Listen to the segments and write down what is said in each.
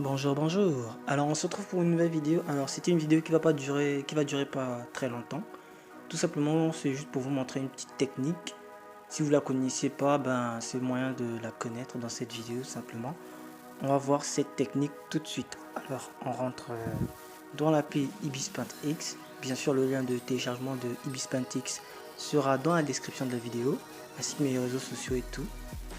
Bonjour, bonjour. Alors on se retrouve pour une nouvelle vidéo. Alors c'était une vidéo qui va durer pas très longtemps. Tout simplement, c'est juste pour vous montrer une petite technique. Si vous la connaissiez pas, ben c'est le moyen de la connaître dans cette vidéo simplement. On va voir cette technique tout de suite. Alors on rentre dans l'appli Ibis Paint X. Bien sûr, le lien de téléchargement de Ibis Paint X sera dans la description de la vidéo, ainsi que mes réseaux sociaux et tout.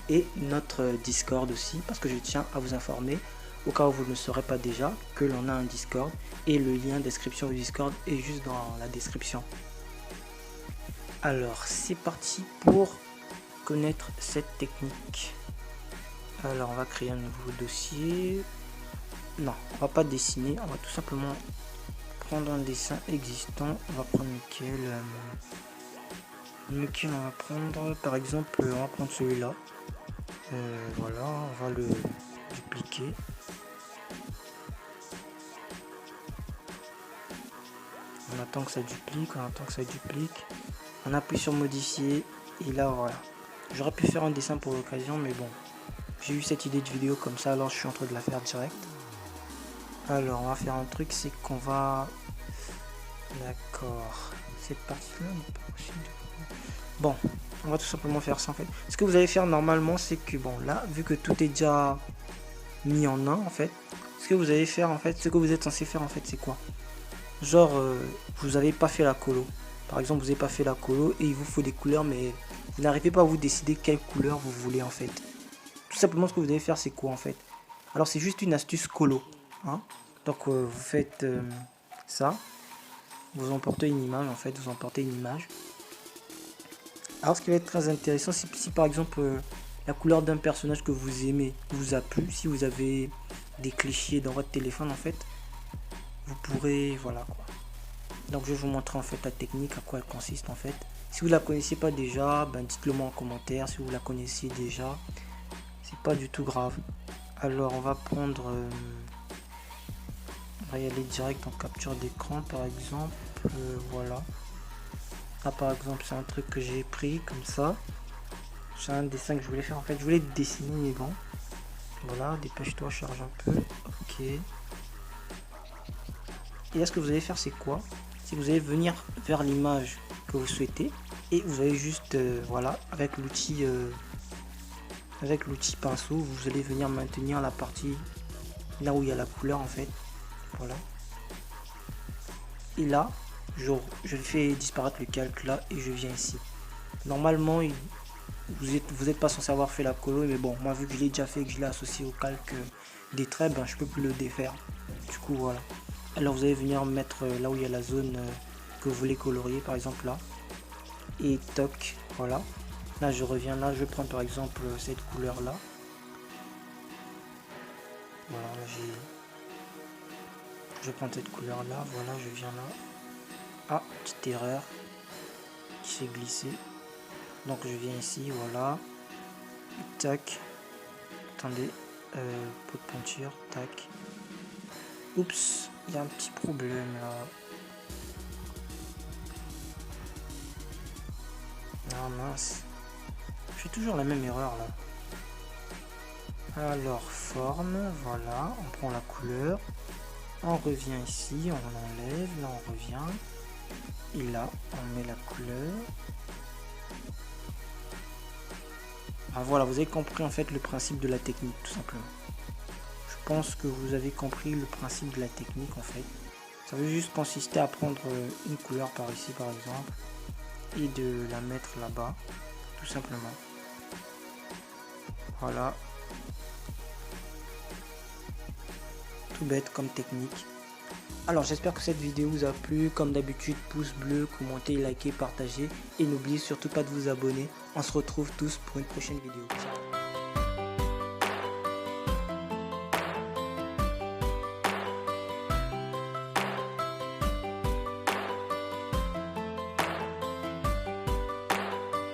Et notre Discord aussi, parce que je tiens à vous informer au cas où vous ne le saurez pas déjà, que l'on a un Discord et le lien description du Discord est juste dans la description. Alors c'est parti pour connaître cette technique. Alors on va créer un nouveau dossier. Non, on va pas dessiner, on va tout simplement prendre un dessin existant. On va prendre lequel on va prendre, par exemple on va prendre celui-là. Voilà, on va le dupliquer. On attend que ça duplique, on appuie sur modifier et là voilà. J'aurais pu faire un dessin pour l'occasion mais bon, j'ai eu cette idée de vidéo comme ça, alors je suis en train de la faire direct. Alors on va faire un truc, c'est qu'on va... D'accord, cette partie là n'est pas possible. Bon, on va tout simplement faire ça en fait. Ce que vous allez faire normalement, c'est que bon là, vu que tout est déjà mis en un en fait, ce que vous allez faire en fait, ce que vous êtes censé faire en fait, c'est quoi? Genre vous n'avez pas fait la colo, par exemple vous n'avez pas fait la colo et il vous faut des couleurs, mais vous n'arrivez pas à vous décider quelle couleur vous voulez en fait. Tout simplement ce que vous devez faire, c'est quoi en fait? Alors c'est juste une astuce colo, hein. Donc vous faites ça, vous emportez une image en fait, vous emportez une image. Alors ce qui va être très intéressant, c'est si par exemple la couleur d'un personnage que vous aimez vous a plu, si vous avez des clichés dans votre téléphone en fait, vous pourrez, voilà quoi. Donc je vais vous montrer en fait la technique, à quoi elle consiste en fait. Si vous la connaissez pas déjà, ben dites-le moi en commentaire. Si vous la connaissez déjà, c'est pas du tout grave. Alors on va prendre, on va y aller direct en capture d'écran par exemple. Voilà. Là par exemple c'est un truc que j'ai pris comme ça. C'est un dessin que je voulais faire en fait. Je voulais dessiner mais bon. Voilà, dépêche-toi, charge un peu. Ok. Et là ce que vous allez faire c'est quoi? Si vous allez venir vers l'image que vous souhaitez et vous allez juste voilà, avec l'outil pinceau, vous allez venir maintenir la partie là où il y a la couleur en fait. Voilà. Et là je fais disparaître le calque là et je viens ici. Normalement vous êtes pas censé avoir fait la colo, mais bon, moi vu que je l'ai déjà fait et que je l'ai associé au calque des traits, ben je peux plus le défaire. Du coup voilà. Alors vous allez venir mettre là où il y a la zone que vous voulez colorier, par exemple là, et toc, voilà. Là je reviens là, je vais prendre par exemple cette couleur là. Voilà, je vais prendre cette couleur là, voilà, je viens là. Ah, petite erreur qui s'est glissée. Donc je viens ici, voilà. Tac. Attendez, pot de peinture, tac. Oups, il y a un petit problème là. Ah mince, je fais toujours la même erreur là. Alors forme, voilà, on prend la couleur, on revient ici, on l'enlève, là on revient, et là on met la couleur. Ah voilà, vous avez compris en fait le principe de la technique tout simplement. Je pense que vous avez compris le principe de la technique en fait. Ça veut juste consister à prendre une couleur par ici par exemple et de la mettre là-bas, tout simplement. Voilà. Tout bête comme technique. Alors j'espère que cette vidéo vous a plu. Comme d'habitude, pouce bleu, commentez, likez, partagez. Et n'oubliez surtout pas de vous abonner. On se retrouve tous pour une prochaine vidéo. Ciao.